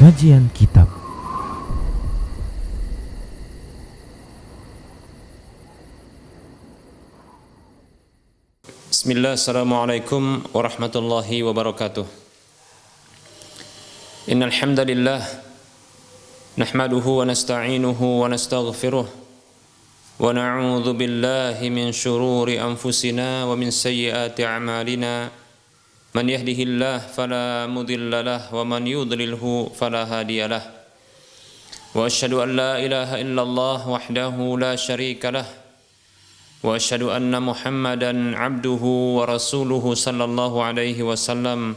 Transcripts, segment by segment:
Kajian Kitab. Bismillah, assalamualaikum warahmatullahi wabarakatuh. Innal hamdalillah nahmaduhu wa nasta'inuhu wa nastaghfiruh wa na'udzu billahi min shururi anfusina wa min sayyiati a'malina. Man yahdihillahu fala mudilla lahu wa man yudlilhu fala hadiya lahu. Wa asyhadu an la ilaha illallah wahdahu la syarika lahu. Wa asyhadu anna Muhammadan abduhu wa rasuluhu sallallahu alaihi wasallam.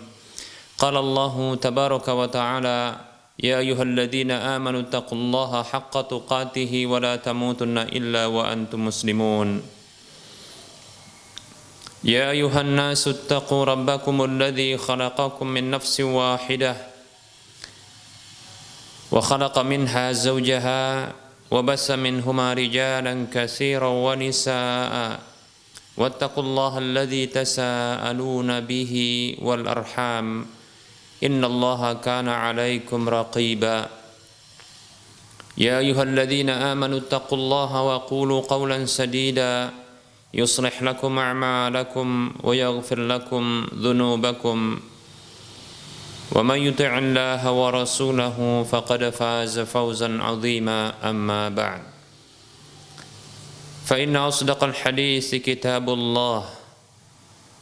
Qala Allahu tabaraka wa ta'ala, ya ayyuhalladzina amanu taqullaha haqqa tuqatih wa la tamutunna illa wa antum muslimun. Ya ayyuhan nasu ittaqu rabbakumul ladzi khalaqakum min nafsin wahidah wa khalaqa minha zawjaha وبث منهما رجالا كثيرا ونساء واتقوا الله الذي تساءلون به والأرحام إن الله كان عليكم رقيبا يا أيها الذين آمنوا اتقوا الله وقولوا قولا سديدا يصلح لكم أعمالكم ويغفر لكم ذنوبكم ومن يطع الله ورسوله فقد فاز فوزا عظيما أما بعد فإن أصدق الحديث كتاب الله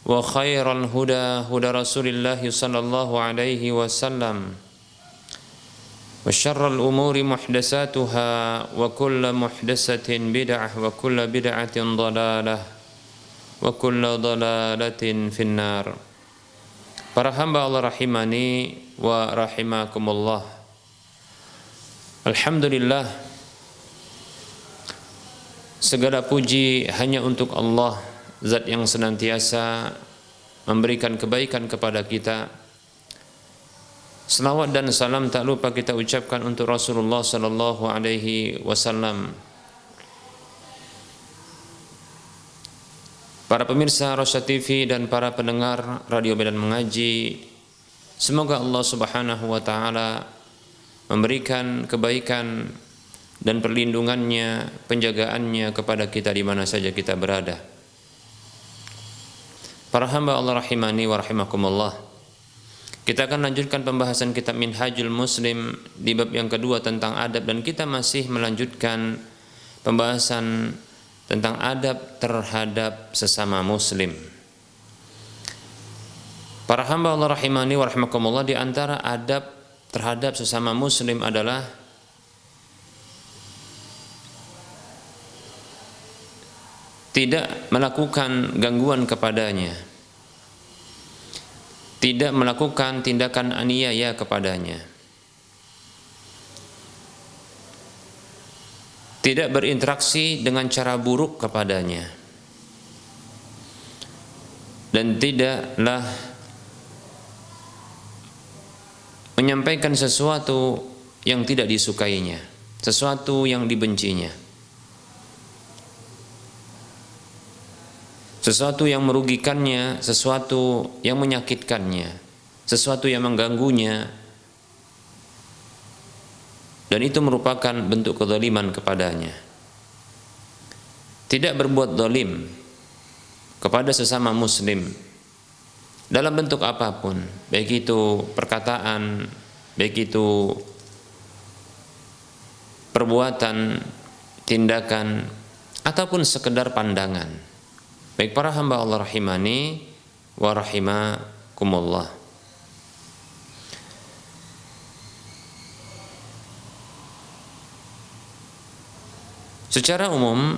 وخير الهدى هدى رسول الله صلى الله عليه وسلم وشر الأمور محدثاتها وكل محدثة بدعة وكل بدعة ضلالة وكل ضلالة في النار. Para hamba Allah rahimani wa rahimakumullah. Alhamdulillah, segala puji hanya untuk Allah, zat yang senantiasa memberikan kebaikan kepada kita. Selawat dan salam tak lupa kita ucapkan untuk Rasulullah sallallahu alaihi wasallam. Para pemirsa Rosyad TV dan para pendengar Radio Medan Mengaji, semoga Allah Subhanahu wa taala memberikan kebaikan dan perlindungannya, penjagaannya kepada kita di mana saja kita berada. Para hamba Allah rahimani wa rahimakumullah. Kita akan lanjutkan pembahasan kitab Minhajul Muslim di bab yang kedua tentang adab, dan kita masih melanjutkan pembahasan tentang adab terhadap sesama muslim. Para hamba Allah rahimani wa rahimakumullah, di antara adab terhadap sesama muslim adalah tidak melakukan gangguan kepadanya, tidak melakukan tindakan aniaya kepadanya, tidak berinteraksi dengan cara buruk kepadanya, dan tidaklah menyampaikan sesuatu yang tidak disukainya, sesuatu yang dibencinya, sesuatu yang merugikannya, sesuatu yang menyakitkannya, sesuatu yang mengganggunya, dan itu merupakan bentuk kezaliman kepadanya. Tidak berbuat zalim kepada sesama muslim dalam bentuk apapun, baik itu perkataan, baik itu perbuatan, tindakan, ataupun sekedar pandangan. Baik para hamba Allah rahimani wa rahimakumullah. Secara umum,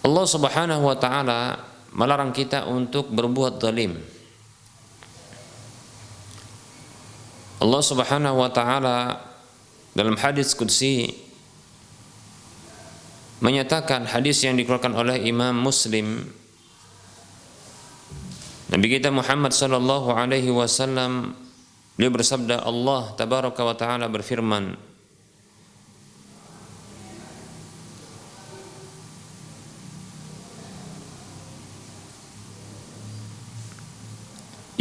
Allah Subhanahu wa taala melarang kita untuk berbuat zalim. Allah Subhanahu wa taala dalam hadis qudsi menyatakan, hadis yang dikeluarkan oleh Imam Muslim, Nabi kita Muhammad sallallahu alaihi wasallam, beliau bersabda, Allah tabaraka wa taala berfirman,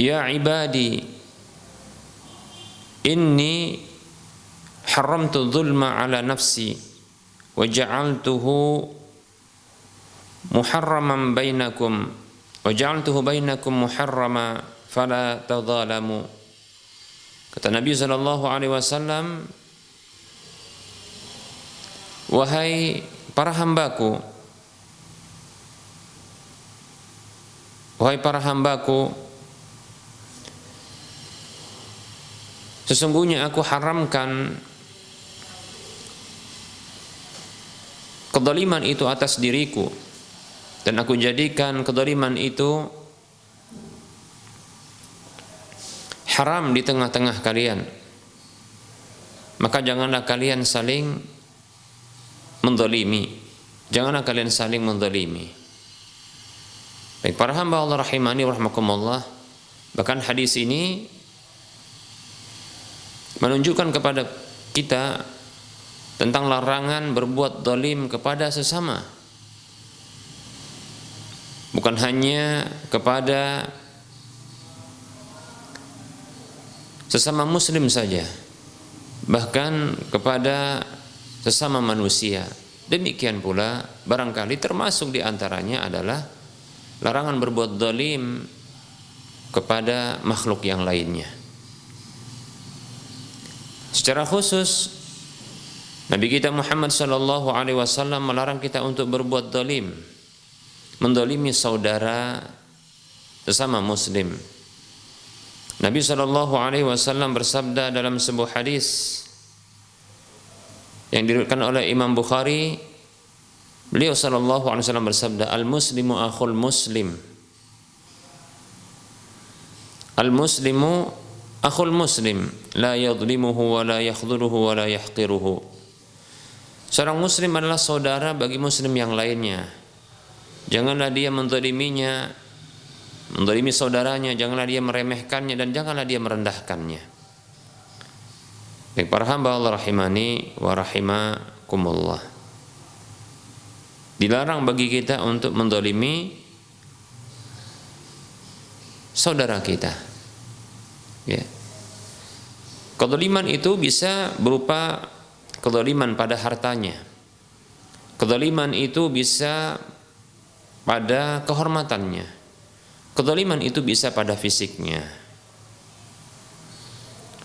Ya ibadi inni haramtu dzulma ala nafsi wa ja'altuhu muharraman bainakum wa ja'altuhu bainakum muharrama fala tadzalamu. Kata Nabi sallallahu alaihi wasallam, wahai para hambaku, sesungguhnya aku haramkan kezaliman itu atas diriku, dan aku jadikan kezaliman itu haram di tengah-tengah kalian. Maka janganlah kalian saling menzalimi. Janganlah kalian saling menzalimi. Baik para hamba Allah rahimani wa rahmakumullah, bahkan hadis ini menunjukkan kepada kita tentang larangan berbuat zalim kepada sesama. Bukan hanya kepada sesama muslim saja, bahkan kepada sesama manusia. Demikian pula barangkali termasuk di antaranya adalah larangan berbuat zalim kepada makhluk yang lainnya. Secara khusus Nabi kita Muhammad sallallahu alaihi wasallam melarang kita untuk berbuat zalim, menzalimi saudara sesama muslim. Nabi sallallahu alaihi wasallam bersabda dalam sebuah hadis yang diriwayatkan oleh Imam Bukhari, beliau sallallahu alaihi wasallam bersabda, al-muslimu akhul muslim. Al-muslimu akhul muslim, la yadhlimuhu wa la yakhdhuluhu wa la yahqiruhu. Seorang muslim adalah saudara bagi muslim yang lainnya. Janganlah dia menzaliminya, menzalimi saudaranya, janganlah dia meremehkannya, dan janganlah dia merendahkannya. Baik para hamba Allah rahimani wa rahimakumullah, dilarang bagi kita untuk menzalimi saudara kita. Ya. Kezaliman itu bisa berupa kezaliman pada hartanya. Kezaliman itu bisa pada kehormatannya. Kezaliman itu bisa pada fisiknya.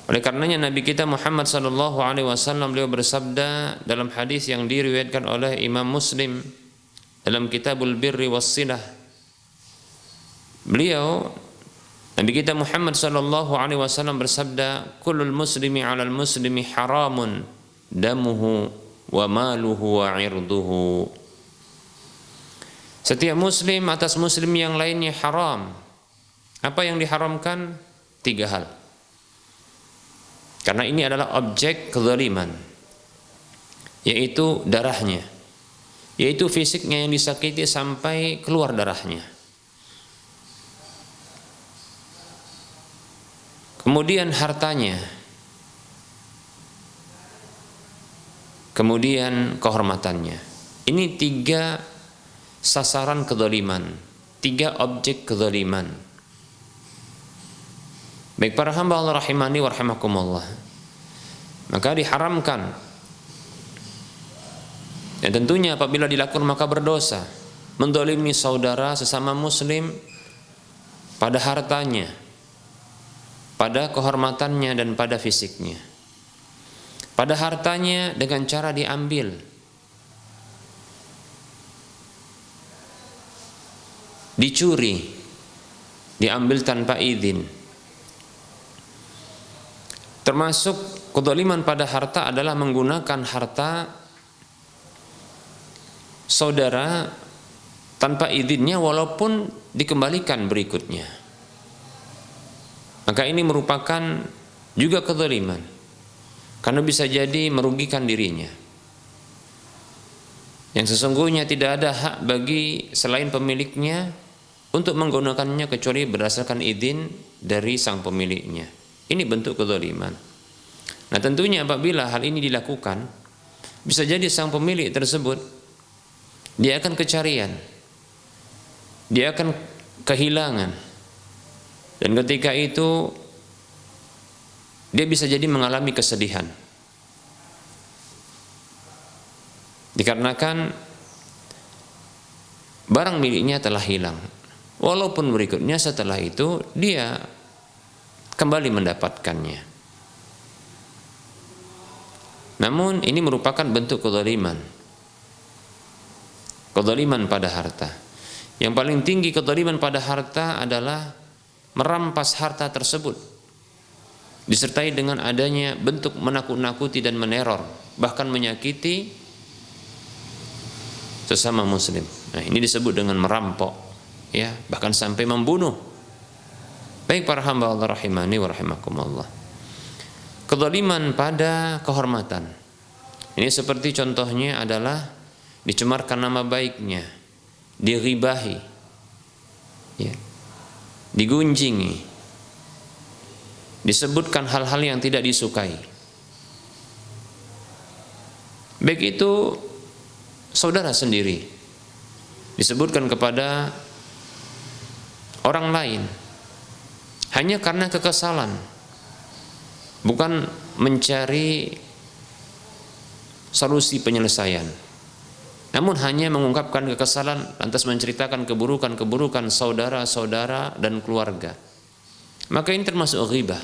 Oleh karenanya Nabi kita Muhammad sallallahu alaihi wasallam beliau bersabda dalam hadis yang diriwayatkan oleh Imam Muslim dalam Kitabul Birri Wassilah. Beliau Nabi kita Muhammad sallallahu alaihi wasallam bersabda, "Kullul muslimi 'alal muslimi haramun damuhu wa maluhu wa 'irduhu." Setiap muslim atas muslim yang lainnya haram. Apa yang diharamkan? 3 hal. Karena ini adalah objek kezaliman, yaitu darahnya, yaitu fisiknya yang disakiti sampai keluar darahnya. Kemudian hartanya, kemudian kehormatannya. Ini 3 sasaran kezaliman, 3 objek kezaliman. Baik para hamba Allah rahimani wa rahimakumullah, maka diharamkan, dan tentunya apabila dilakukan maka berdosa, menzalimi saudara sesama muslim pada hartanya, pada kehormatannya, dan pada fisiknya. Pada hartanya dengan cara diambil, dicuri, diambil tanpa izin. Termasuk kezaliman pada harta adalah menggunakan harta saudara tanpa izinnya walaupun dikembalikan berikutnya. Maka ini merupakan juga kezaliman, karena bisa jadi merugikan dirinya, yang sesungguhnya tidak ada hak bagi selain pemiliknya untuk menggunakannya kecuali berdasarkan izin dari sang pemiliknya. Ini bentuk kezaliman. Nah tentunya apabila hal ini dilakukan, bisa jadi sang pemilik tersebut dia akan kecarian, dia akan kehilangan, dan ketika itu dia bisa jadi mengalami kesedihan. Dikarenakan barang miliknya telah hilang. Walaupun berikutnya setelah itu dia kembali mendapatkannya. Namun ini merupakan bentuk kezaliman. Kezaliman pada harta. Yang paling tinggi kezaliman pada harta adalah merampas harta tersebut, disertai dengan adanya bentuk menakut-nakuti dan meneror, bahkan menyakiti sesama muslim. Nah, ini disebut dengan merampok, ya, bahkan sampai membunuh. Baik para hamba Allah rahimani wa rahimakumullah. Kezaliman pada kehormatan. Ini seperti contohnya adalah dicemarkan nama baiknya, dighibahi, ya, digunjingi, disebutkan hal-hal yang tidak disukai. Baik itu saudara sendiri, disebutkan kepada orang lain hanya karena kekesalan, bukan mencari solusi penyelesaian, namun hanya mengungkapkan kekesalan, lantas menceritakan keburukan-keburukan saudara-saudara dan keluarga. Maka ini termasuk ghibah.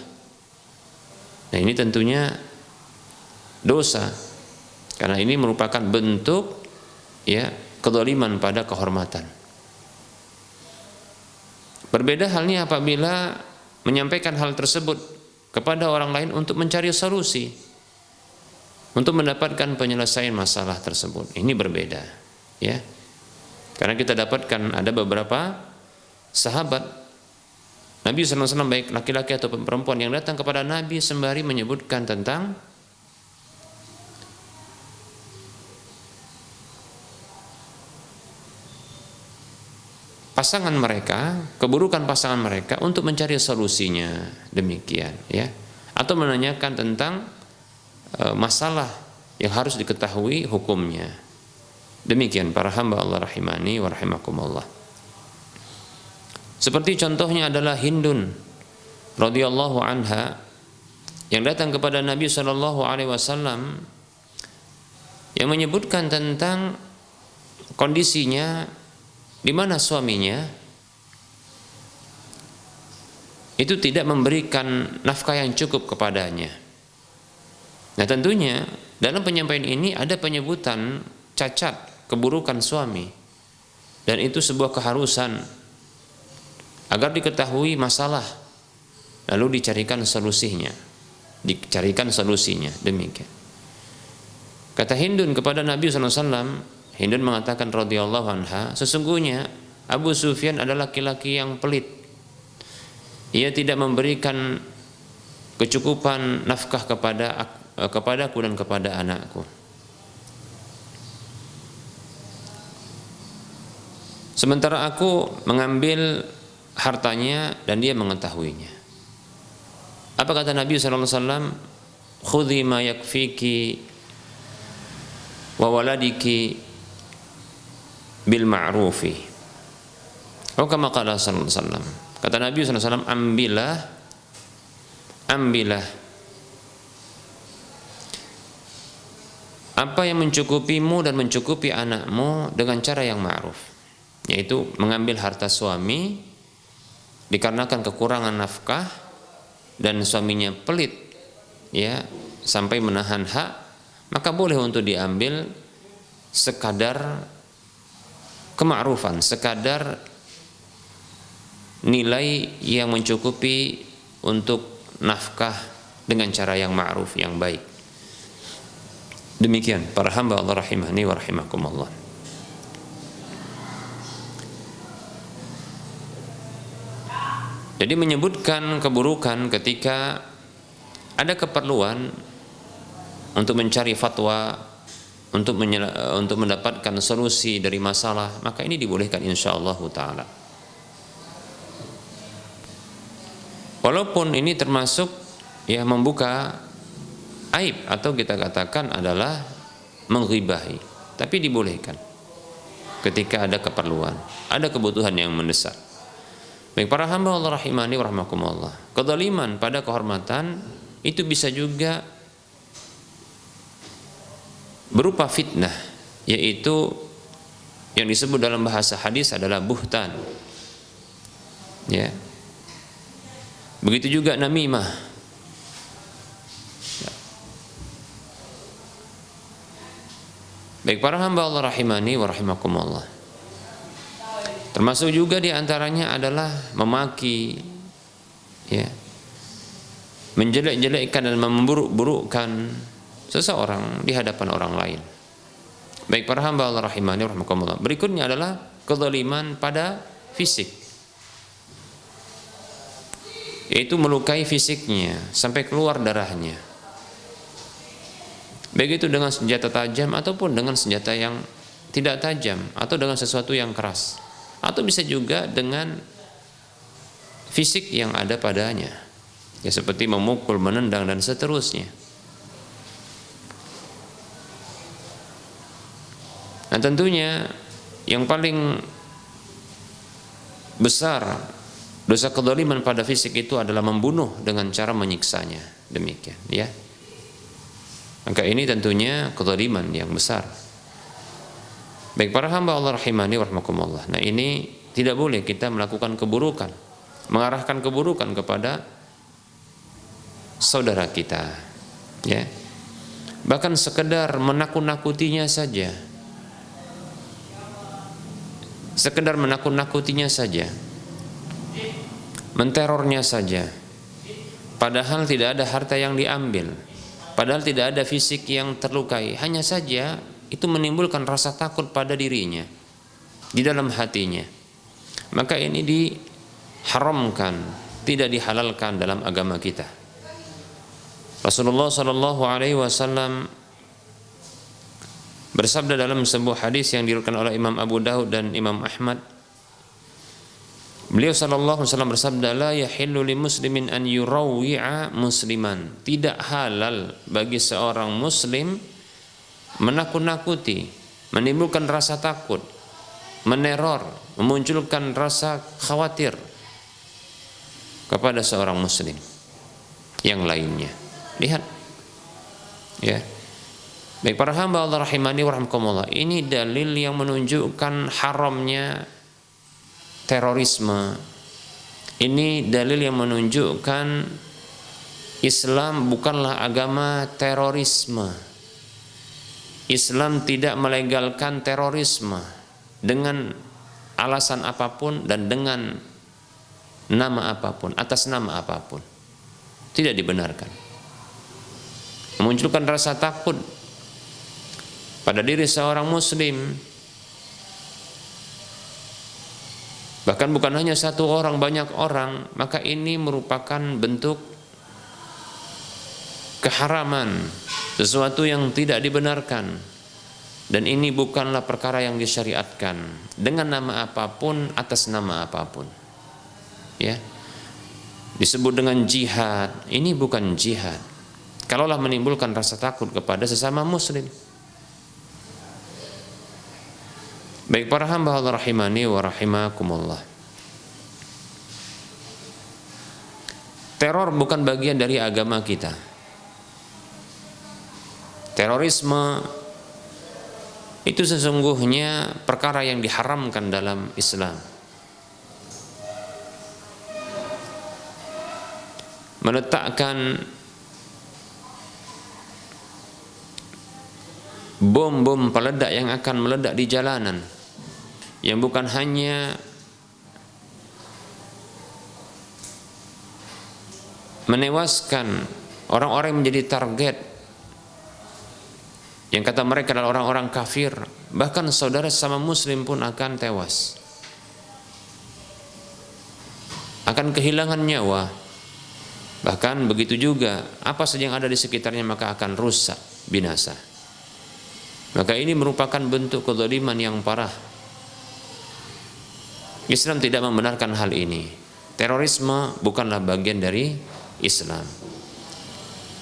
Nah, ini tentunya dosa, karena ini merupakan bentuk, ya, kezaliman pada kehormatan. Berbeda halnya apabila menyampaikan hal tersebut kepada orang lain untuk mencari solusi, untuk mendapatkan penyelesaian masalah tersebut. Ini berbeda, ya. Karena kita dapatkan ada beberapa sahabat Nabi SAW, baik laki-laki atau perempuan, yang datang kepada Nabi sembari menyebutkan tentang pasangan mereka, keburukan pasangan mereka, untuk mencari solusinya, demikian, ya. Atau menanyakan tentang masalah yang harus diketahui hukumnya. Demikian para hamba Allah rahimani wa rahimakumullah. Seperti contohnya adalah Hindun radhiyallahu anha yang datang kepada Nabi SAW, yang menyebutkan tentang kondisinya di mana suaminya itu tidak memberikan nafkah yang cukup kepadanya. Nah, tentunya dalam penyampaian ini ada penyebutan cacat, keburukan suami, dan itu sebuah keharusan agar diketahui masalah, lalu dicarikan solusinya, demikian. Kata Hindun kepada Nabi SAW, Hindun mengatakan radhiyallahu anha, sesungguhnya Abu Sufyan adalah laki-laki yang pelit. Ia tidak memberikan kecukupan nafkah kepadaku dan kepada anakku. Sementara aku mengambil hartanya dan dia mengetahuinya. Apa kata Nabi SAW? Khudhi ma yakfiki wa waladiki bil ma'rufi. Oh, kama qala sallallahu alaihi wasallam. Kata Nabi SAW, ambillah apa yang mencukupimu dan mencukupi anakmu dengan cara yang ma'ruf, yaitu mengambil harta suami dikarenakan kekurangan nafkah dan suaminya pelit, ya, sampai menahan hak, maka boleh untuk diambil sekadar kema'rufan, sekadar nilai yang mencukupi untuk nafkah dengan cara yang ma'ruf, yang baik. Demikian para hamba Allah rahimani wa rahimakumullah. Jadi menyebutkan keburukan ketika ada keperluan untuk mencari fatwa, untuk mendapatkan solusi dari masalah, maka ini dibolehkan insyaallah taala. Walaupun ini termasuk, ya, membuka aib atau kita katakan adalah mengghibahi, tapi dibolehkan ketika ada keperluan, ada kebutuhan yang mendesak. Baik para hamba Allah rahimani wa rahmakumullah, kezaliman pada kehormatan itu bisa juga berupa fitnah, yaitu yang disebut dalam bahasa hadis adalah buhtan. Ya. Begitu juga namimah. Ya. Baik para hamba Allah rahimani wa rahimakumullah. Termasuk juga diantaranya adalah memaki, ya, menjelek-jelekkan dan memburuk-burukkan seseorang di hadapan orang lain. Baik para hamba Allah rahimani wa rahimakumullah. Berikutnya adalah kezaliman pada fisik, yaitu melukai fisiknya sampai keluar darahnya, baik itu dengan senjata tajam ataupun dengan senjata yang tidak tajam, atau dengan sesuatu yang keras, atau bisa juga dengan fisik yang ada padanya, ya, seperti memukul, menendang dan seterusnya. Nah, tentunya yang paling besar dosa kezaliman pada fisik itu adalah membunuh dengan cara menyiksanya, demikian, ya. Maka ini tentunya kezaliman yang besar. Baik para hamba Allah rahimani wa rahimakumullah. Nah, ini tidak boleh kita melakukan keburukan, mengarahkan keburukan kepada saudara kita, ya. Bahkan sekedar menakut-nakutinya saja. Sekedar menakut-nakutinya saja, menterornya saja, padahal tidak ada harta yang diambil, padahal tidak ada fisik yang terlukai, hanya saja itu menimbulkan rasa takut pada dirinya, di dalam hatinya. Maka ini diharamkan, tidak dihalalkan dalam agama kita. Rasulullah SAW bersabda dalam sebuah hadis yang diriwayatkan oleh Imam Abu Daud dan Imam Ahmad. Beliau sallallahu alaihi wasallam bersabda, la yahillu li muslimin an yurawwi'a musliman. Tidak halal bagi seorang muslim menakut-nakuti, menimbulkan rasa takut, meneror, memunculkan rasa khawatir kepada seorang muslim yang lainnya. Lihat, ya. Baik para hamba Allah rahimani wa rahimakumullah, ini dalil yang menunjukkan haramnya terorisme. Ini dalil yang menunjukkan Islam bukanlah agama terorisme. Islam tidak melegalkan terorisme dengan alasan apapun dan dengan nama apapun, atas nama apapun. Tidak dibenarkan. Memunculkan rasa takut pada diri seorang muslim, bahkan bukan hanya satu orang, banyak orang, maka ini merupakan bentuk keharaman, sesuatu yang tidak dibenarkan, dan ini bukanlah perkara yang disyariatkan dengan nama apapun, atas nama apapun, ya. Disebut dengan jihad, ini bukan jihad kalaulah menimbulkan rasa takut kepada sesama muslim. Baik para hamba Allah rahimani wa rahimakumullah. Teror bukan bagian dari agama kita. Terorisme itu sesungguhnya perkara yang diharamkan dalam Islam. Meletakkan bom-bom peledak yang akan meledak di jalanan, yang bukan hanya menewaskan orang-orang yang menjadi target, yang kata mereka adalah orang-orang kafir, bahkan saudara sama muslim pun akan tewas, akan kehilangan nyawa. Bahkan begitu juga apa saja yang ada di sekitarnya maka akan rusak, binasa. Maka ini merupakan bentuk kezaliman yang parah. Islam tidak membenarkan hal ini. Terorisme bukanlah bagian dari Islam.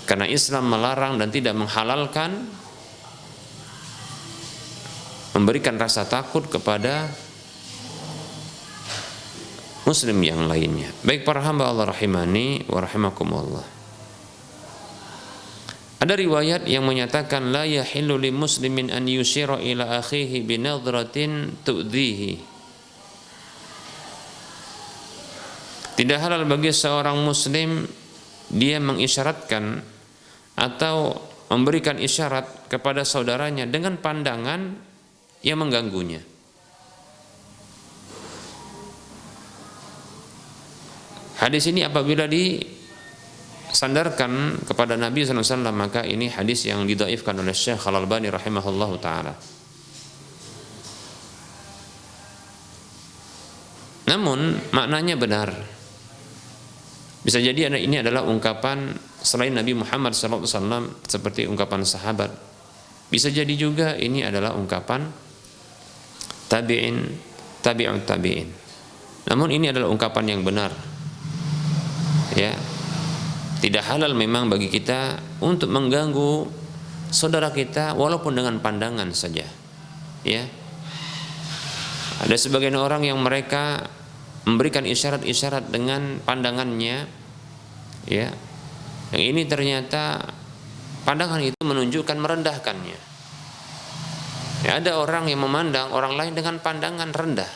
Karena Islam melarang dan tidak menghalalkan memberikan rasa takut kepada muslim yang lainnya. Baik para hamba Allah rahimani wa rahimakumullah. Ada riwayat yang menyatakan la yahillu li muslimin an yushira ila akhihi bi nadratin tu'dhihi. Tidak halal bagi seorang muslim dia mengisyaratkan atau memberikan isyarat kepada saudaranya dengan pandangan yang mengganggunya. Hadis ini apabila disandarkan kepada Nabi SAW, maka ini hadis yang didhaifkan oleh Syekh Al-Albani rahimahullahu ta'ala. Namun maknanya benar. Bisa jadi ini adalah ungkapan selain Nabi Muhammad SAW seperti ungkapan sahabat. Bisa jadi juga ini adalah ungkapan tabi'in, tabi'ut tabi'in. Namun ini adalah ungkapan yang benar. Ya, tidak halal memang bagi kita untuk mengganggu saudara kita walaupun dengan pandangan saja. Ya, ada sebagian orang yang mereka memberikan isyarat-isyarat dengan pandangannya, ya, yang ini ternyata pandangan itu menunjukkan merendahkannya. Ya, ada orang yang memandang orang lain dengan pandangan rendah,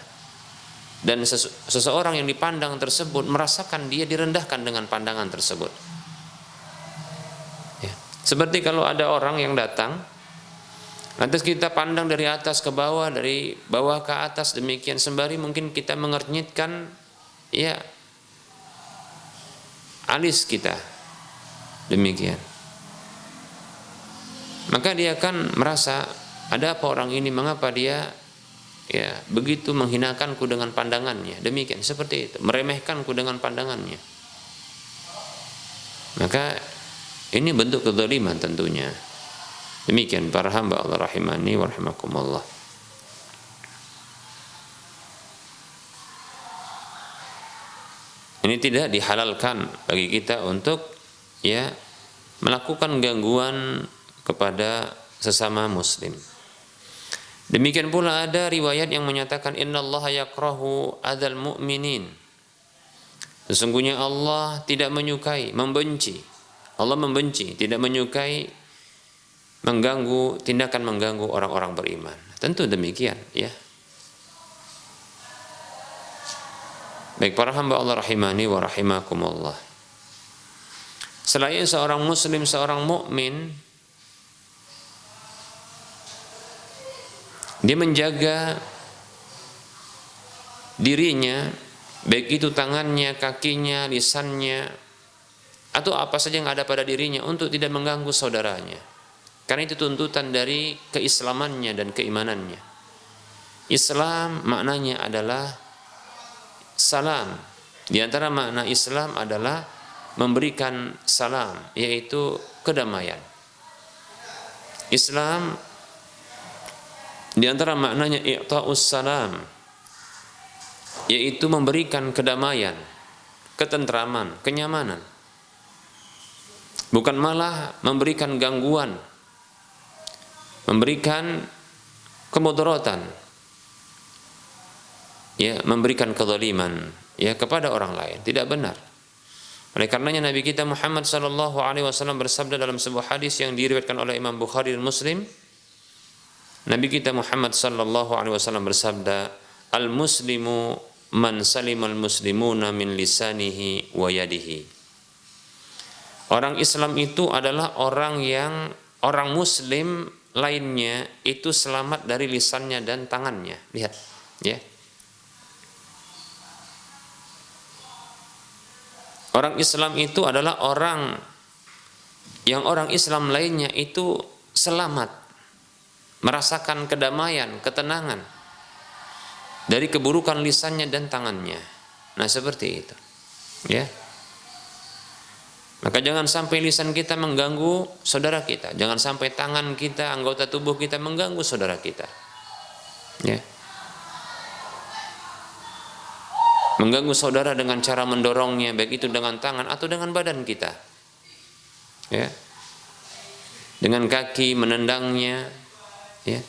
dan seseorang yang dipandang tersebut merasakan dia direndahkan dengan pandangan tersebut. Ya, seperti kalau ada orang yang datang, lantas kita pandang dari atas ke bawah, dari bawah ke atas, demikian sembari mungkin kita mengernyitkan ya alis kita, demikian. Maka dia akan merasa, ada apa orang ini, mengapa dia ya begitu menghinakanku dengan pandangannya, demikian, seperti itu, meremehkanku dengan pandangannya. Maka ini bentuk kezaliman tentunya. Demikian para hamba Allah rahimani wa rahimakumullah. Ini tidak dihalalkan bagi kita untuk ya melakukan gangguan kepada sesama muslim. Demikian pula ada riwayat yang menyatakan innallaha yakrahu adzal mu'minin. Sesungguhnya Allah tidak menyukai, membenci. Allah membenci, tidak menyukai mengganggu, tindakan mengganggu orang-orang beriman. Tentu demikian, ya. Baik para hamba Allah rahimani wa rahimakumullah. Selain seorang muslim, seorang mukmin, dia menjaga dirinya, baik itu tangannya, kakinya, lisannya, atau apa saja yang ada pada dirinya, untuk tidak mengganggu saudaranya. Karena itu tuntutan dari keislamannya dan keimanannya. Islam maknanya adalah salam. Di antara makna Islam adalah memberikan salam, yaitu kedamaian. Islam di antara maknanya i'ta'us salam, yaitu memberikan kedamaian, ketentraman, kenyamanan. Bukan malah memberikan gangguan, memberikan kemudaratan, ya, memberikan kezaliman ya kepada orang lain, tidak benar. Oleh karenanya Nabi kita Muhammad sallallahu alaihi wasallam bersabda dalam sebuah hadis yang diriwayatkan oleh Imam Bukhari dan Muslim. Nabi kita Muhammad sallallahu alaihi wasallam bersabda, "Al-muslimu man salimal muslimuna min lisanihi wa yadihi." Orang Islam itu adalah orang muslim lainnya itu selamat dari lisannya dan tangannya. Lihat, ya. Orang Islam itu adalah orang Islam lainnya itu selamat, merasakan kedamaian, ketenangan dari keburukan lisannya dan tangannya. Nah, seperti itu. Ya. Maka jangan sampai lisan kita mengganggu saudara kita, jangan sampai tangan kita, anggota tubuh kita mengganggu saudara kita. Ya. Mengganggu saudara dengan cara mendorongnya, baik itu dengan tangan atau dengan badan kita. Ya. Dengan kaki menendangnya, ya.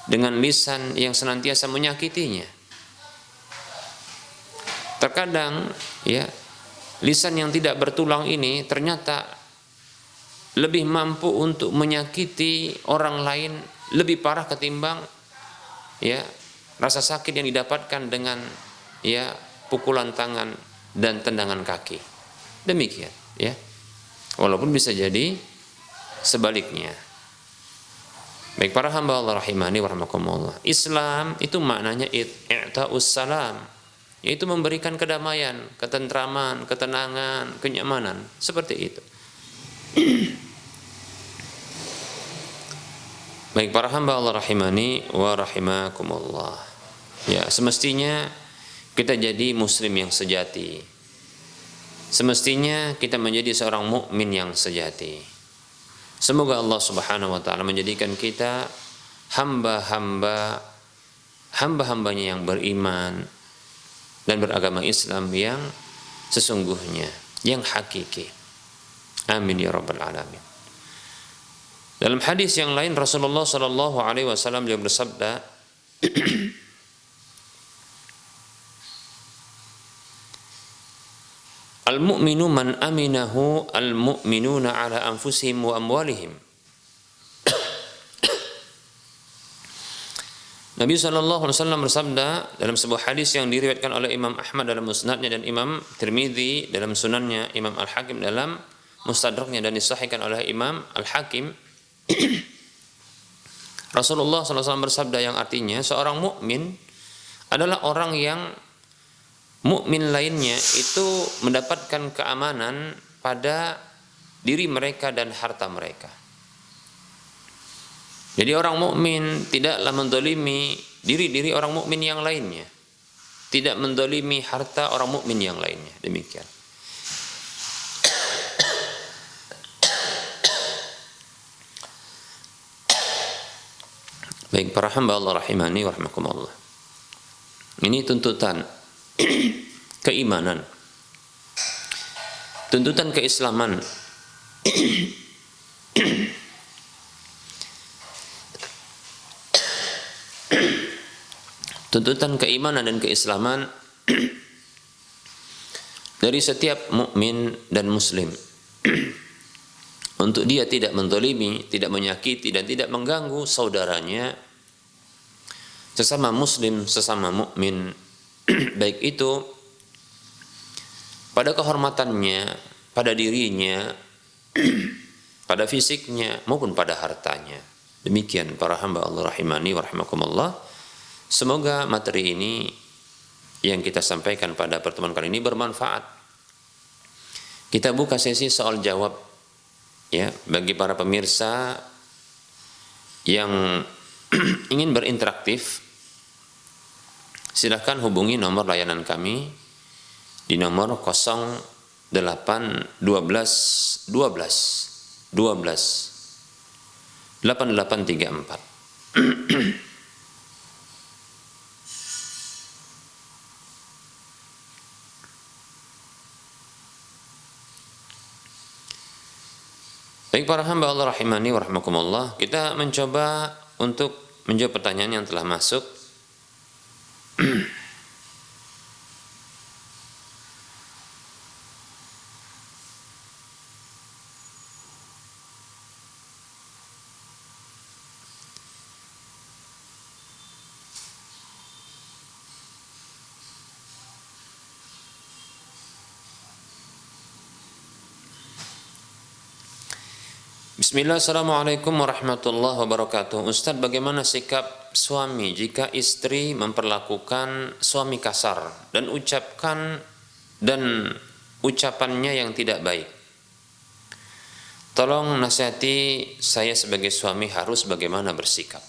Dengan lisan yang senantiasa menyakitinya. Terkadang, ya, lisan yang tidak bertulang ini ternyata lebih mampu untuk menyakiti orang lain lebih parah ketimbang ya rasa sakit yang didapatkan dengan ya pukulan tangan dan tendangan kaki. Demikian ya. Walaupun bisa jadi sebaliknya. Baik para hamba Allah rahimani wa rahmakumullah. Islam itu maknanya i'ta'us salam, yaitu memberikan kedamaian, ketentraman, ketenangan, kenyamanan, seperti itu. Baik para hamba Allah rahimani wa rahimakumullah. Ya, semestinya kita jadi muslim yang sejati. Semestinya kita menjadi seorang mukmin yang sejati. Semoga Allah Subhanahu wa taala menjadikan kita hamba-hambanya yang beriman dan beragama Islam yang sesungguhnya, yang hakiki. Amin ya rabbal alamin. Dalam hadis yang lain Rasulullah sallallahu alaihi wasallam beliau bersabda, Al-mu'minu man aminahu al-mu'minuna ala anfusihim wa amwalihim. Nabi sallallahu alaihi wasallam bersabda dalam sebuah hadis yang diriwayatkan oleh Imam Ahmad dalam musnadnya dan Imam Tirmidzi dalam sunannya, Imam Al-Hakim dalam mustadraknya dan disahihkan oleh Imam Al-Hakim. Rasulullah sallallahu alaihi wasallam bersabda yang artinya seorang mukmin adalah orang yang mukmin lainnya itu mendapatkan keamanan pada diri mereka dan harta mereka. Jadi orang mukmin tidaklah mendolimi diri orang mukmin yang lainnya, tidak mendolimi harta orang mukmin yang lainnya. Demikian. Baik para hamba Allah rahimani wa rahmakumullah. Ini tuntutan keimanan, tuntutan keislaman. Tuntutan keimanan dan keislaman dari setiap mukmin dan muslim untuk dia tidak menzalimi, tidak menyakiti dan tidak mengganggu saudaranya sesama muslim, sesama mukmin, baik itu pada kehormatannya, pada dirinya, pada fisiknya maupun pada hartanya. Demikian para hamba Allah rahimani wa rahimakumullah. Semoga materi ini yang kita sampaikan pada pertemuan kali ini bermanfaat. Kita buka sesi soal jawab ya bagi para pemirsa yang ingin berinteraktif. Silakan hubungi nomor layanan kami di nomor 08 12 12 12 8834. Baik para hamba Allah rahimani wa rahmakumullah, kita mencoba untuk menjawab pertanyaan yang telah masuk. Bismillah, assalamualaikum warahmatullahi wabarakatuh. Ustadz, bagaimana sikap suami jika istri memperlakukan suami kasar dan ucapannya yang tidak baik? Tolong nasihati saya sebagai suami harus bagaimana bersikap.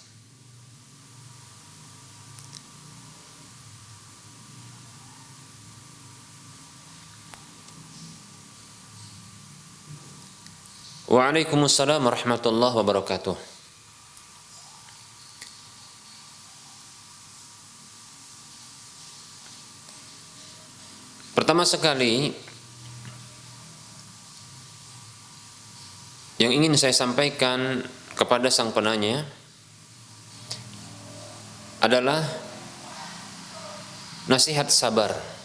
Waalaikumsalam warahmatullahi wabarakatuh. Pertama sekali yang ingin saya sampaikan kepada sang penanya adalah nasihat sabar.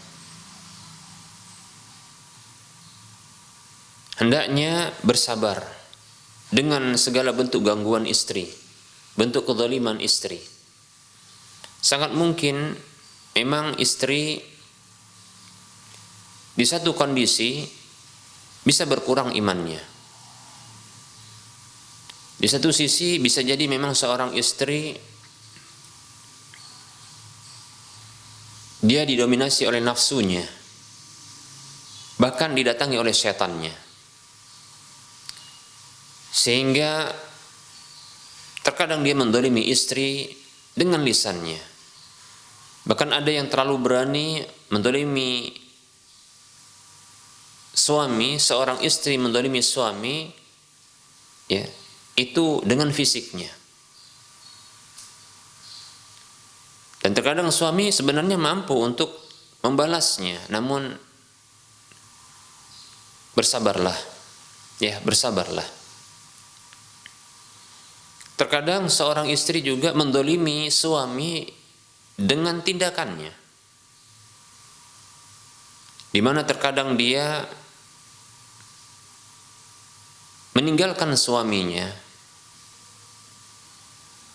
Hendaknya bersabar dengan segala bentuk gangguan istri, bentuk kezaliman istri. Sangat mungkin memang istri di satu kondisi bisa berkurang imannya. Di satu sisi bisa jadi memang seorang istri dia didominasi oleh nafsunya, bahkan didatangi oleh setannya, sehingga terkadang dia mendolimi istri dengan lisannya. Bahkan ada yang terlalu berani mendolimi suami, seorang istri mendolimi suami, ya, itu dengan fisiknya. Dan terkadang suami sebenarnya mampu untuk membalasnya, namun bersabarlah, ya, bersabarlah. Terkadang seorang istri juga mendolimi suami dengan tindakannya, di mana terkadang dia meninggalkan suaminya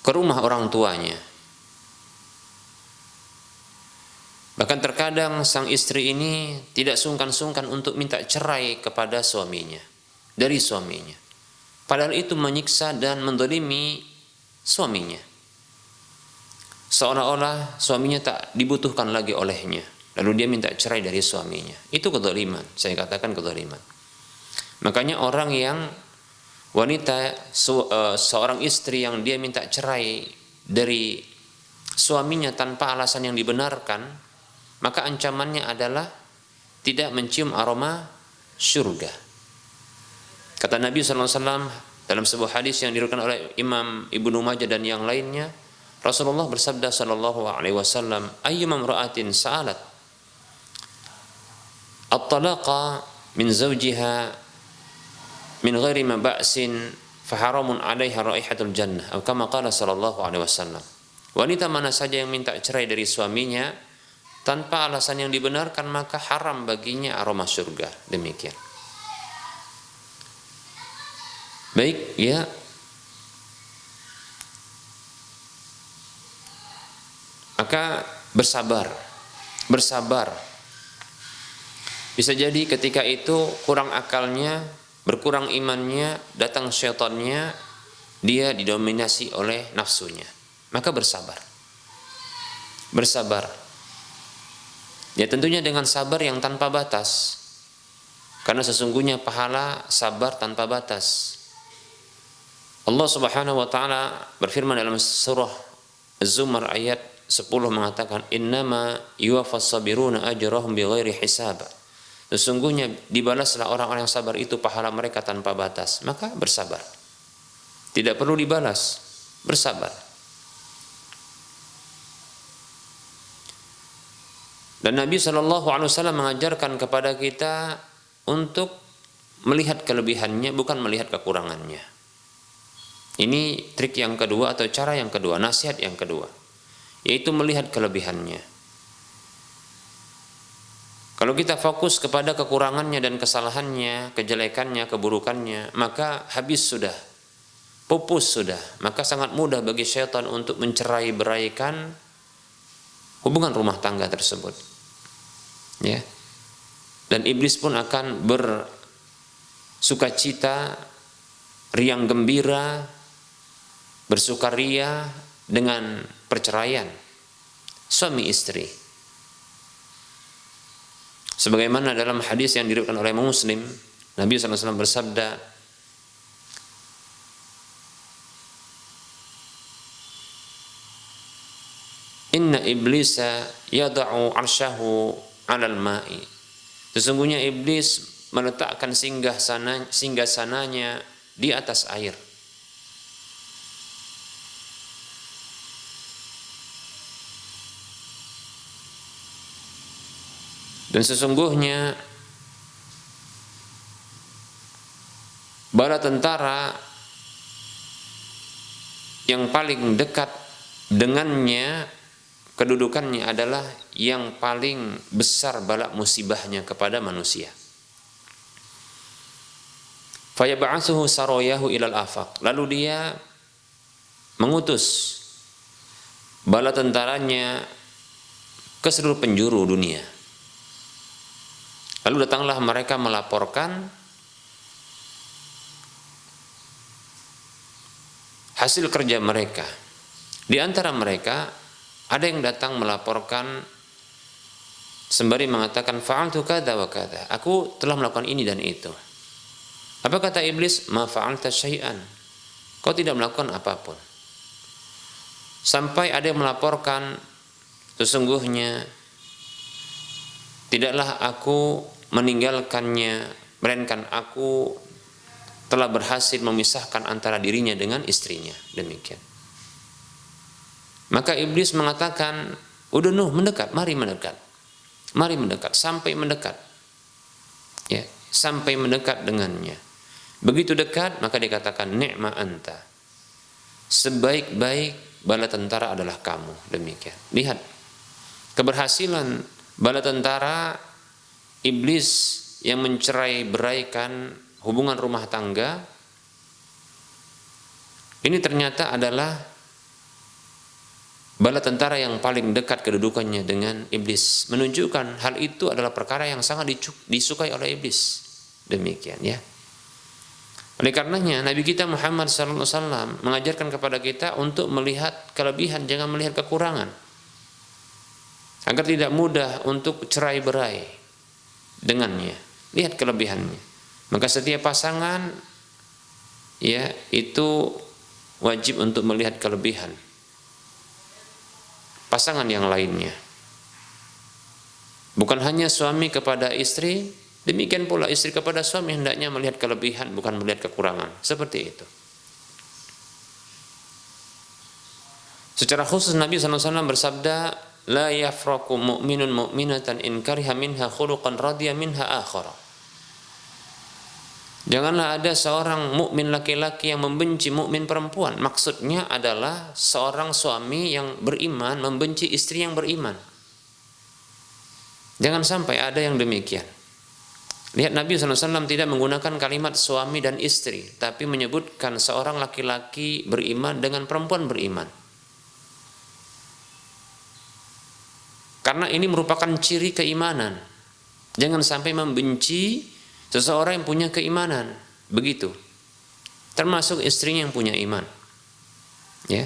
ke rumah orang tuanya. Bahkan terkadang sang istri ini tidak sungkan-sungkan untuk minta cerai kepada suaminya, dari suaminya. Padahal itu menyiksa dan mendolimi suaminya. Seolah-olah suaminya tak dibutuhkan lagi olehnya, lalu dia minta cerai dari suaminya. Itu kedzaliman, saya katakan kedzaliman. Makanya orang yang wanita, seorang istri yang dia minta cerai dari suaminya tanpa alasan yang dibenarkan, maka ancamannya adalah tidak mencium aroma surga. Kata Nabi SAW dalam sebuah hadis yang diriwayatkan oleh Imam Ibnu Majah dan yang lainnya, Rasulullah bersabda SAW, ayyuma imra'atin sa'alat at-talaqa min zawjiha min ghairi ma ba'sin faharamun 'alaiha raihatul jannah, atau kama qala SAW. Wanita mana saja yang minta cerai dari suaminya tanpa alasan yang dibenarkan, maka haram baginya aroma surga. Demikian. Baik, ya. Maka bersabar. Bisa jadi ketika itu kurang akalnya, berkurang imannya, datang syaitannya, dia didominasi oleh nafsunya. Maka bersabar. Ya, tentunya dengan sabar yang tanpa batas. Karena sesungguhnya pahala sabar tanpa batas. Allah Subhanahu wa taala berfirman dalam surah Az-Zumar ayat 10 mengatakan, innama yuwaffas sabiruna ajrahum bighairi hisab. Sesungguhnya dibalaslah orang-orang yang sabar itu pahala mereka tanpa batas. Maka bersabar. Tidak perlu dibalas, bersabar. Dan Nabi SAW mengajarkan kepada kita untuk melihat kelebihannya, bukan melihat kekurangannya. Ini trik yang kedua atau cara yang kedua, nasihat yang kedua, yaitu melihat kelebihannya. Kalau kita fokus kepada kekurangannya dan kesalahannya, kejelekannya, keburukannya, maka habis sudah, pupus sudah. Maka sangat mudah bagi syaitan untuk mencerai-beraikan hubungan rumah tangga tersebut. Ya. Dan iblis pun akan bersukacita, riang gembira, bersukaria dengan perceraian suami istri. Sebagaimana dalam hadis yang diriwayatkan oleh Muslim, Nabi SAW bersabda, inna iblisa yada'u arsyahu 'alal ma'i. Sesungguhnya iblis meletakkan singgah sananya di atas air. Dan sesungguhnya bala tentara yang paling dekat dengannya, kedudukannya adalah yang paling besar bala musibahnya kepada manusia. Fayab'atsuhu sarayahu ilal afaq. Lalu dia mengutus bala tentaranya ke seluruh penjuru dunia. Lalu datanglah mereka melaporkan hasil kerja mereka. Di antara mereka ada yang datang melaporkan sembari mengatakan fa'altu kadza wa kadza. Aku telah melakukan ini dan itu. Apa kata iblis? Ma fa'alta syai'an. Kau tidak melakukan apapun. Sampai ada yang melaporkan, sesungguhnya tidaklah aku meninggalkannya, melainkan aku telah berhasil memisahkan antara dirinya dengan istrinya. Demikian. Maka iblis mengatakan, udah Nuh, mendekat, mari mendekat. Mari mendekat, sampai mendekat. Ya, sampai mendekat dengannya. Begitu dekat, maka dikatakan ni'ma anta. Sebaik-baik bala tentara adalah kamu. Demikian. Lihat keberhasilan bala tentara iblis yang mencerai-beraikan hubungan rumah tangga. Ini ternyata adalah bala tentara yang paling dekat kedudukannya dengan iblis. Menunjukkan hal itu adalah perkara yang sangat disukai oleh iblis. Demikian ya. Oleh karenanya Nabi kita Muhammad SAW mengajarkan kepada kita untuk melihat kelebihan, jangan melihat kekurangan, agar tidak mudah untuk cerai-berai dengannya. Lihat kelebihannya. Maka setiap pasangan ya itu wajib untuk melihat kelebihan pasangan yang lainnya. Bukan hanya suami kepada istri, demikian pula istri kepada suami hendaknya melihat kelebihan, bukan melihat kekurangan. Seperti itu. Secara khusus Nabi SAW bersabda, la yafraku mu'minun mu'minatan in kariha minha khuluqan radiya minha akhara. Janganlah ada seorang mukmin laki-laki yang membenci mukmin perempuan. Maksudnya adalah seorang suami yang beriman membenci istri yang beriman. Jangan sampai ada yang demikian. Lihat Nabi SAW tidak menggunakan kalimat suami dan istri, tapi menyebutkan seorang laki-laki beriman dengan perempuan beriman. Karena ini merupakan ciri keimanan. Jangan sampai membenci seseorang yang punya keimanan. Begitu. Termasuk istrinya yang punya iman. Ya.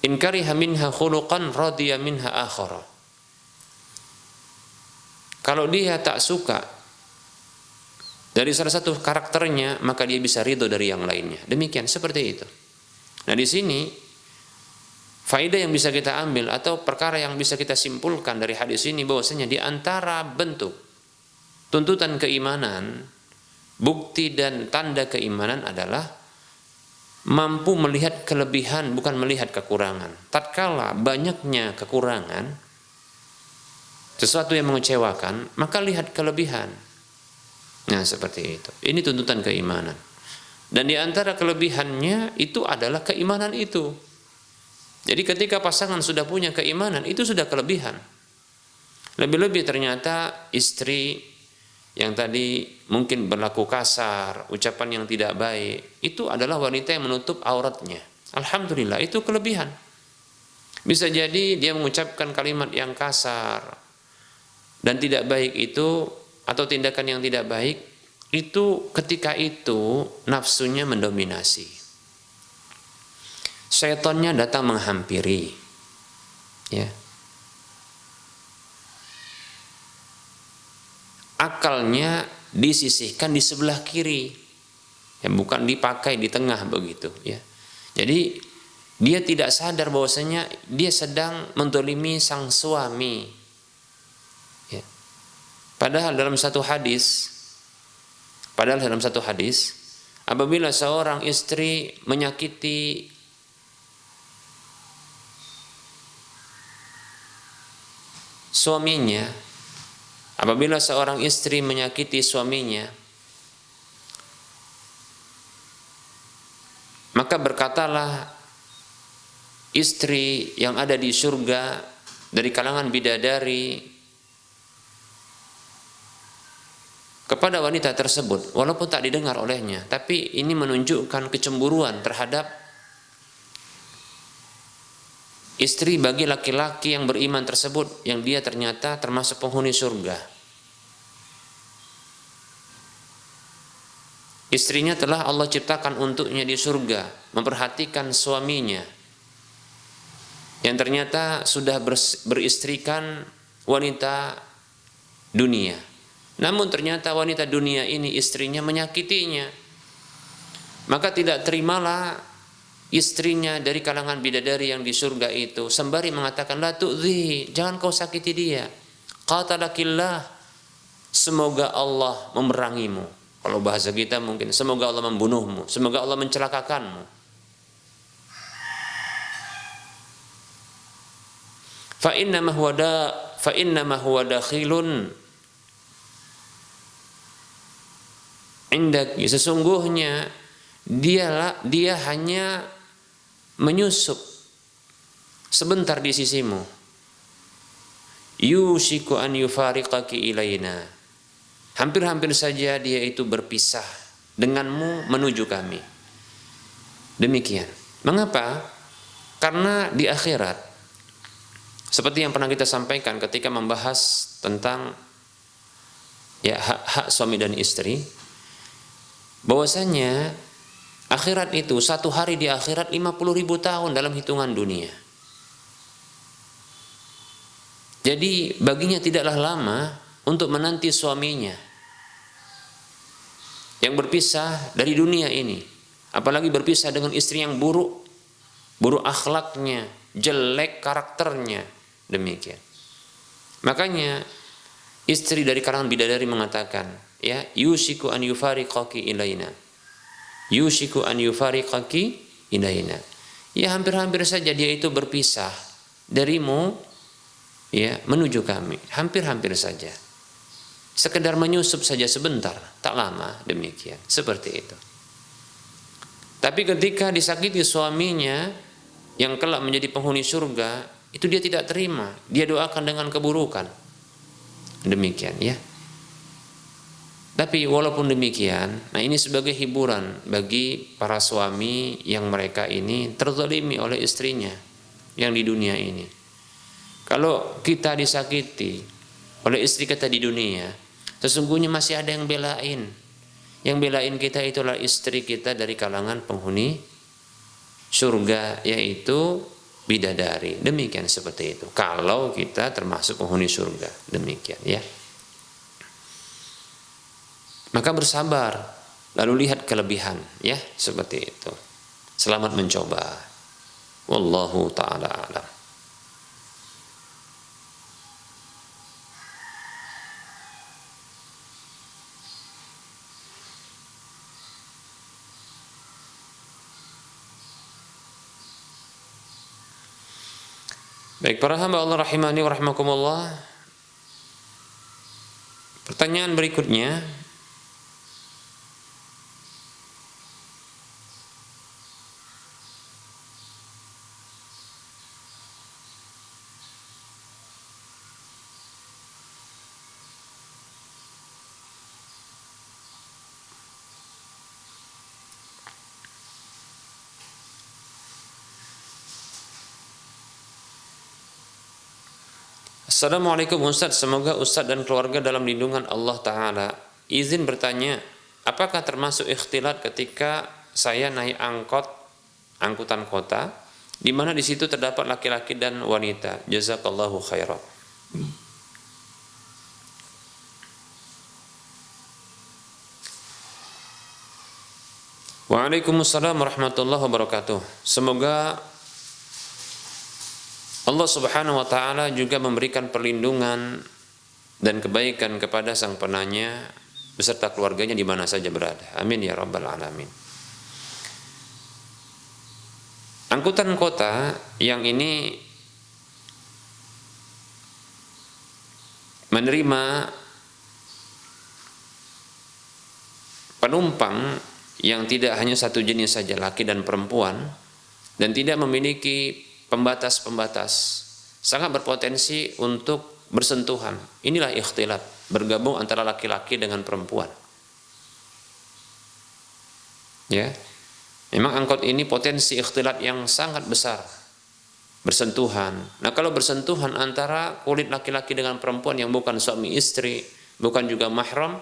In kariha minha khuluqan radiya minha akhara. Kalau dia tak suka dari salah satu karakternya, maka dia bisa ridho dari yang lainnya. Demikian, seperti itu. Nah, di sini faedah yang bisa kita ambil atau perkara yang bisa kita simpulkan dari hadis ini bahwasanya di antara bentuk tuntutan keimanan, bukti dan tanda keimanan adalah mampu melihat kelebihan, bukan melihat kekurangan. Tatkala banyaknya kekurangan, sesuatu yang mengecewakan, maka lihat kelebihan. Nah, seperti itu. Ini tuntutan keimanan. Dan di antara kelebihannya itu adalah keimanan itu. Jadi ketika pasangan sudah punya keimanan, itu sudah kelebihan. Lebih-lebih ternyata istri yang tadi mungkin berlaku kasar, ucapan yang tidak baik, itu adalah wanita yang menutup auratnya. Alhamdulillah, itu kelebihan. Bisa jadi dia mengucapkan kalimat yang kasar dan tidak baik itu, atau tindakan yang tidak baik itu, ketika itu nafsunya mendominasi, syaitannya datang menghampiri, ya, akalnya disisihkan di sebelah kiri, ya, bukan dipakai di tengah begitu, ya. Jadi dia tidak sadar bahwasanya dia sedang mendolimi sang suami. Padahal dalam satu hadis, apabila seorang istri menyakiti suaminya, maka berkatalah istri yang ada di surga dari kalangan bidadari, kepada wanita tersebut walaupun tak didengar olehnya, tapi ini menunjukkan kecemburuan terhadap istri bagi laki-laki yang beriman tersebut, yang dia ternyata termasuk penghuni surga. Istrinya telah Allah ciptakan untuknya di surga, memperhatikan suaminya yang ternyata sudah beristrikan wanita dunia. Namun ternyata wanita dunia ini istrinya menyakitinya. Maka tidak terimalah istrinya dari kalangan bidadari yang di surga itu sembari mengatakan la tu'dhi, jangan kau sakiti dia. Qatalakillah, semoga Allah memerangimu. Kalau bahasa kita mungkin semoga Allah membunuhmu, semoga Allah mencelakakanmu. Fa innama huwa dakhilun indaki, sesungguhnya dia hanya menyusup sebentar di sisimu. Yushiku an yufariqaki ilaina, hampir-hampir saja dia itu berpisah denganmu menuju kami. Demikian. Mengapa? Karena di akhirat, seperti yang pernah kita sampaikan ketika membahas tentang ya hak suami dan istri, bahwasanya akhirat itu satu hari di akhirat 50.000 tahun dalam hitungan dunia. Jadi baginya tidaklah lama untuk menanti suaminya yang berpisah dari dunia ini, apalagi berpisah dengan istri yang buruk akhlaknya, jelek karakternya, demikian. Makanya istri dari kalangan bidadari mengatakan, ya, yushiku an yufariqaki ilaina, yushiku an yufariqaki ilaina, ya hampir-hampir saja dia itu berpisah darimu, ya, menuju kami, hampir-hampir saja. Sekedar menyusup saja sebentar, tak lama, demikian, seperti itu. Tapi ketika disakiti suaminya yang kelak menjadi penghuni surga, itu dia tidak terima, dia doakan dengan keburukan, demikian, ya. Tapi walaupun demikian, nah ini sebagai hiburan bagi para suami yang mereka ini terzalimi oleh istrinya yang di dunia ini. Kalau kita disakiti oleh istri kita di dunia, sesungguhnya masih ada yang belain. Yang belain kita itulah istri kita dari kalangan penghuni surga, yaitu bidadari. Demikian, seperti itu. Kalau kita termasuk penghuni surga, demikian, ya. Maka bersabar, lalu lihat kelebihan, ya, seperti itu. Selamat mencoba. Wallahu ta'ala a'lam. Baik, para hamba Allah rahimani wa rahimakumullah. Pertanyaan berikutnya, Assalamualaikum Ustaz, semoga Ustaz dan keluarga dalam lindungan Allah Ta'ala. Izin bertanya, apakah termasuk ikhtilat ketika saya naik angkutan kota, di mana di situ terdapat laki-laki dan wanita? Jazakallahu khairan. Waalaikumsalam warahmatullahi wabarakatuh. Semoga Allah Subhanahu wa ta'ala juga memberikan perlindungan dan kebaikan kepada sang penanya beserta keluarganya di mana saja berada. Amin ya rabbal alamin. Angkutan kota yang ini menerima penumpang yang tidak hanya satu jenis saja, laki dan perempuan, dan tidak memiliki pembatas-pembatas, sangat berpotensi untuk bersentuhan. Inilah ikhtilat. bergabung antara laki-laki dengan perempuan. Ya, memang angkot ini potensi ikhtilat yang sangat besar, bersentuhan. Nah, kalau bersentuhan antara kulit laki-laki dengan perempuan yang bukan suami istri, bukan juga mahram,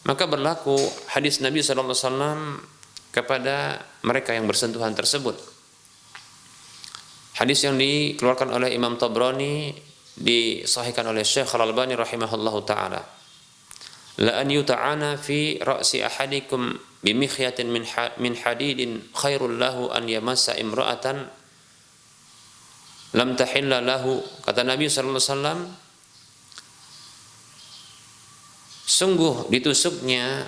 maka berlaku hadis Nabi SAW kepada mereka yang bersentuhan tersebut. Hadis yang dikeluarkan oleh Imam Tabrani, disahihkan oleh Syekh Al-Albani rahimahullahu taala. La an yuta'ana fi ra'si ahadikum bimikhyatin min hadidin khairul lahu an yamassa imra'atan lam tahilla lahu. Kata Nabi sallallahu alaihi wasallam, sungguh ditusuknya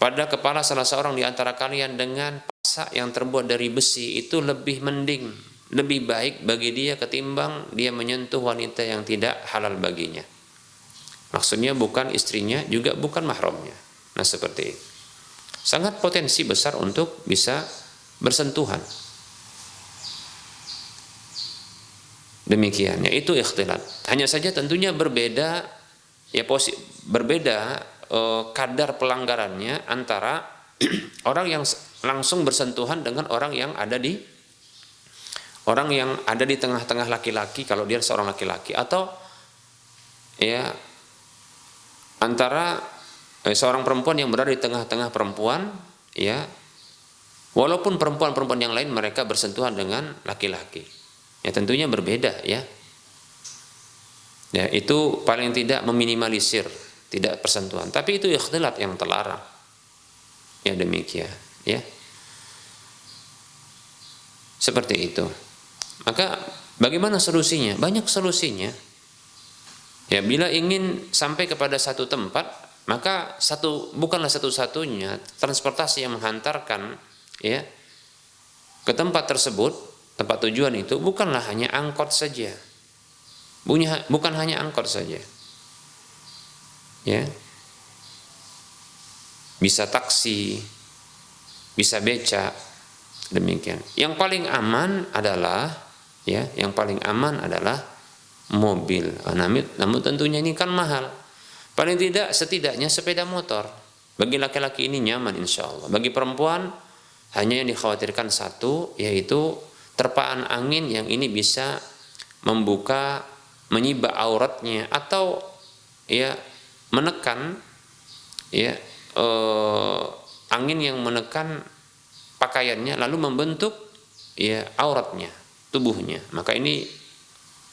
pada kepala salah seorang di antara kalian dengan pasak yang terbuat dari besi itu lebih mending, lebih baik bagi dia ketimbang dia menyentuh wanita yang tidak halal baginya. Maksudnya bukan istrinya, juga bukan mahramnya. Nah, seperti itu. Sangat potensi besar untuk bisa bersentuhan. Demikian, yaitu ikhtilat. Hanya saja tentunya berbeda, ya berbeda kadar pelanggarannya antara orang yang langsung bersentuhan dengan orang yang ada di tengah-tengah laki-laki, kalau dia seorang laki-laki, atau ya antara seorang perempuan yang berada di tengah-tengah perempuan, ya walaupun perempuan-perempuan yang lain mereka bersentuhan dengan laki-laki, ya tentunya berbeda, ya itu paling tidak meminimalisir tidak persentuhan, tapi itu ikhtilat yang terlarang, ya demikian, ya seperti itu. Maka bagaimana solusinya? Banyak solusinya. Ya, bila ingin sampai kepada satu tempat, maka bukanlah satu-satunya transportasi yang menghantarkan ya ke tempat tersebut, tempat tujuan itu bukanlah hanya angkot saja. Bukan hanya angkot saja. Ya. Bisa taksi, bisa becak, demikian. Yang paling aman adalah mobil. Namun tentunya ini kan mahal. Paling tidak setidaknya sepeda motor. Bagi laki-laki ini nyaman insya Allah. Bagi perempuan hanya yang dikhawatirkan satu, yaitu terpaan angin yang ini bisa menyibak auratnya, atau ya menekan angin yang menekan pakaiannya lalu membentuk auratnya, tubuhnya. Maka ini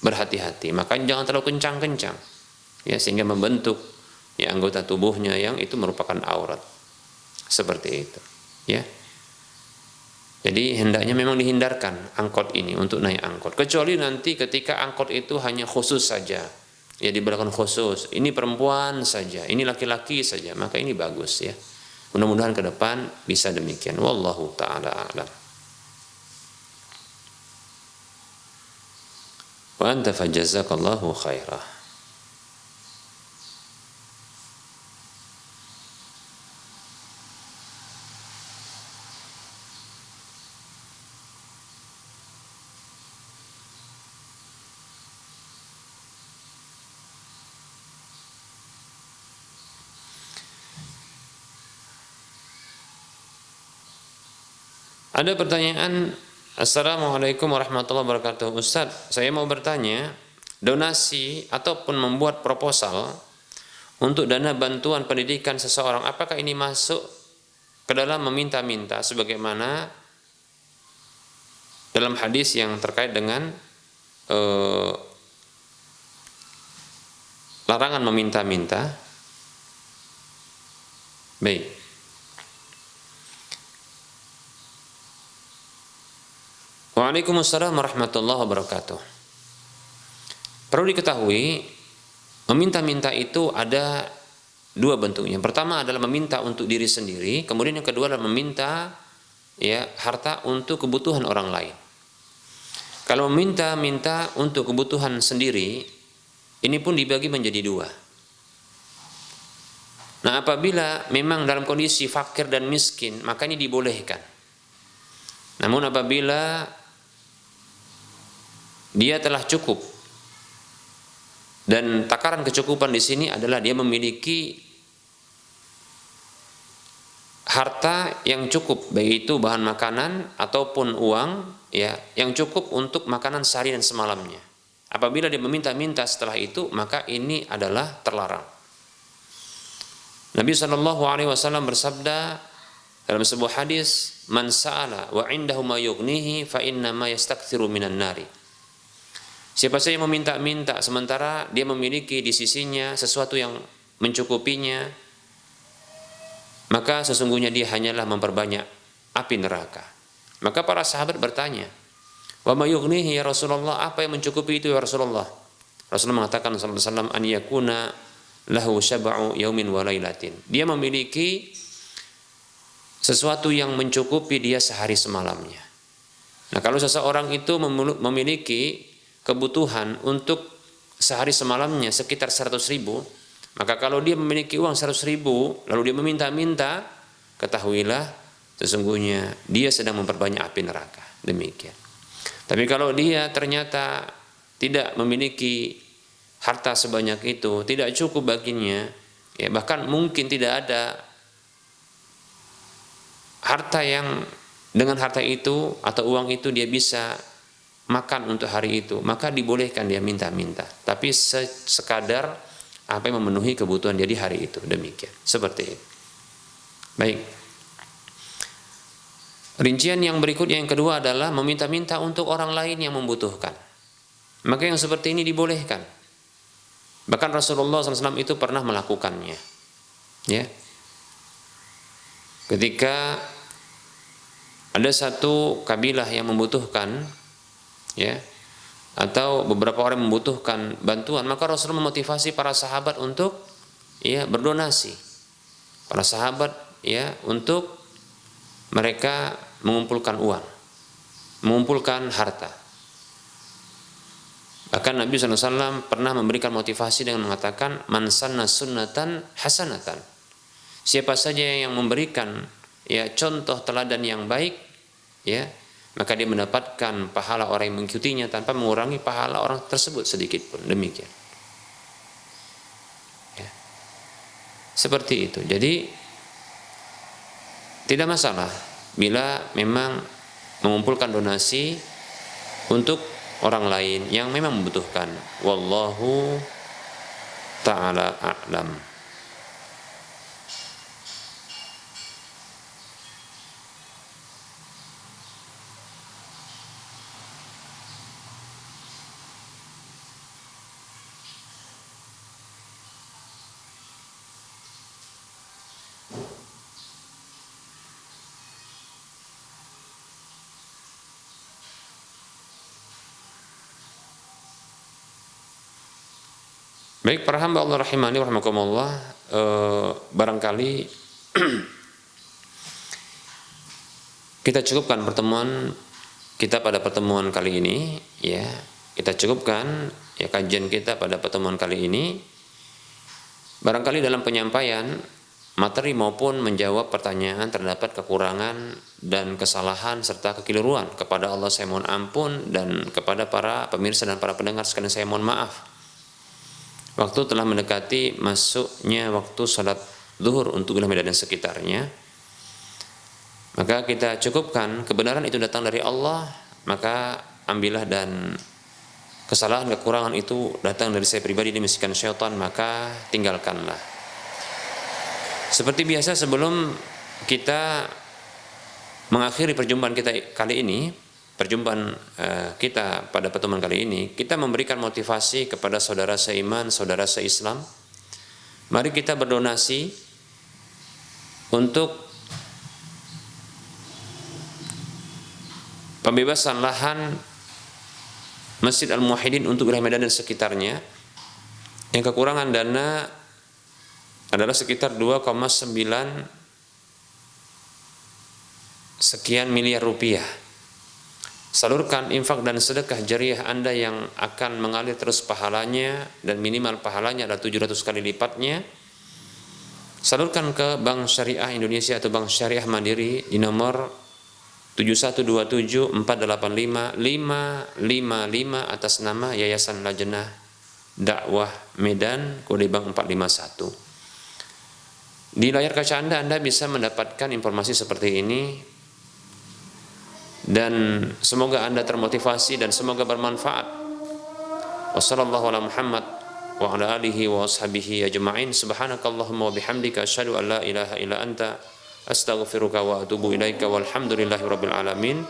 berhati-hati, maka jangan terlalu kencang-kencang ya sehingga membentuk anggota tubuhnya yang itu merupakan aurat. Seperti itu, ya. Jadi hendaknya memang dihindarkan angkot ini untuk naik angkot, kecuali nanti ketika angkot itu hanya khusus saja, ya di belakang khusus, ini perempuan saja, ini laki-laki saja, maka ini bagus ya. Mudah-mudahan ke depan bisa demikian. Wallahu ta'ala a'lam. Wa anta fajazakallahu khairah. Ada pertanyaan, Assalamualaikum warahmatullahi wabarakatuh. Ustaz, saya mau bertanya, donasi ataupun membuat proposal untuk dana bantuan pendidikan seseorang, apakah ini masuk ke dalam meminta-minta sebagaimana dalam hadis yang terkait dengan larangan meminta-minta? Baik. Waalaikumsalam warahmatullahi wabarakatuh. Perlu diketahui, meminta-minta itu ada dua bentuknya. Pertama adalah meminta untuk diri sendiri, kemudian yang kedua adalah meminta harta untuk kebutuhan orang lain. Kalau meminta untuk kebutuhan sendiri, ini pun dibagi menjadi dua. Nah, apabila memang dalam kondisi fakir dan miskin, maka ini dibolehkan. Namun apabila dia telah cukup, Dan takaran kecukupan di sini adalah dia memiliki harta yang cukup, baik itu bahan makanan ataupun uang, ya, yang cukup untuk makanan sehari dan semalamnya. Apabila dia meminta-minta setelah itu, maka ini adalah terlarang. Nabi SAW bersabda dalam sebuah hadis, "Man sa'ala wa 'indahu ma yughnihi fa inna ma yastakthiru minan nari." Siapa saja yang meminta-minta sementara dia memiliki di sisinya sesuatu yang mencukupinya, maka sesungguhnya dia hanyalah memperbanyak api neraka. Maka para sahabat bertanya, "Wa ma yughnihi ya Rasulullah?" Apa yang mencukupi itu ya Rasulullah? Rasulullah mengatakan sallallahu alaihi wasallam, "An yakuna lahu syab'u yaumin wa lailatin." Dia memiliki sesuatu yang mencukupi dia sehari semalamnya. Nah, kalau seseorang itu memiliki kebutuhan untuk sehari semalamnya sekitar 100.000, maka kalau dia memiliki uang 100.000 lalu dia meminta-minta, ketahuilah sesungguhnya dia sedang memperbanyak api neraka. Demikian. Tapi kalau dia ternyata tidak memiliki harta sebanyak itu, tidak cukup baginya, ya bahkan mungkin tidak ada harta yang dengan harta itu atau uang itu dia bisa makan untuk hari itu, maka dibolehkan dia minta-minta. Tapi sekadar apa yang memenuhi kebutuhan dia di hari itu. Demikian. Seperti itu. Baik. Rincian yang berikutnya yang kedua adalah meminta-minta untuk orang lain yang membutuhkan. Maka yang seperti ini dibolehkan. Bahkan Rasulullah SAW itu pernah melakukannya. Ya. Ketika ada satu kabilah yang membutuhkan, ya, atau beberapa orang membutuhkan bantuan, maka Rasul memotivasi para sahabat untuk, ya, berdonasi. Para sahabat, ya, untuk mereka mengumpulkan uang, mengumpulkan harta. Bahkan Nabi SAW pernah memberikan motivasi dengan mengatakan, "Man sanna sunnatan hasanatan." Siapa saja yang memberikan, ya, contoh teladan yang baik, ya, maka dia mendapatkan pahala orang yang mengikutinya tanpa mengurangi pahala orang tersebut sedikit pun. Demikian. Ya. Seperti itu. Jadi tidak masalah bila memang mengumpulkan donasi untuk orang lain yang memang membutuhkan. Wallahu ta'ala a'lam. Baik, para hamba Allah rahimani rahimakumullah, barangkali kita cukupkan pertemuan kita pada pertemuan kali ini, ya. Kita cukupkan, ya, kajian kita pada pertemuan kali ini. Barangkali dalam penyampaian materi maupun menjawab pertanyaan terdapat kekurangan dan kesalahan serta kekeliruan. Kepada Allah saya mohon ampun, dan kepada para pemirsa dan para pendengar sekalian saya mohon maaf. Waktu telah mendekati masuknya waktu salat zuhur untuk wilayah Medan dan sekitarnya. Maka kita cukupkan, kebenaran itu datang dari Allah, maka ambillah, dan kesalahan kekurangan itu datang dari saya pribadi demikian syaitan, maka tinggalkanlah. Seperti biasa, sebelum kita mengakhiri perjumpaan kita kali ini, kita pada pertemuan kali ini, kita memberikan motivasi kepada saudara seiman, saudara seislam. Mari kita berdonasi untuk pembebasan lahan Masjid Al-Muwahhidin untuk wilayah Medan dan sekitarnya, yang kekurangan dana adalah sekitar 2,9 sekian miliar rupiah. Salurkan infak dan sedekah jariah Anda yang akan mengalir terus pahalanya, dan minimal pahalanya adalah 700 kali lipatnya. Salurkan ke Bank Syariah Indonesia atau Bank Syariah Mandiri di nomor 7127485555 atas nama Yayasan Lajnah Dakwah Medan, kode bank 451. Di layar kaca Anda bisa mendapatkan informasi seperti ini, dan semoga Anda termotivasi dan semoga bermanfaat. Wassallallahu ala Muhammad wa ala alihi wa ashabihi ajma'in. Subhanakallahumma wa bihamdika asyhadu an la ilaha illa anta astaghfiruka wa atubu ilaika walhamdulillahi rabbil alamin.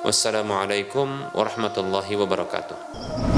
Wassalamualaikum warahmatullahi wabarakatuh.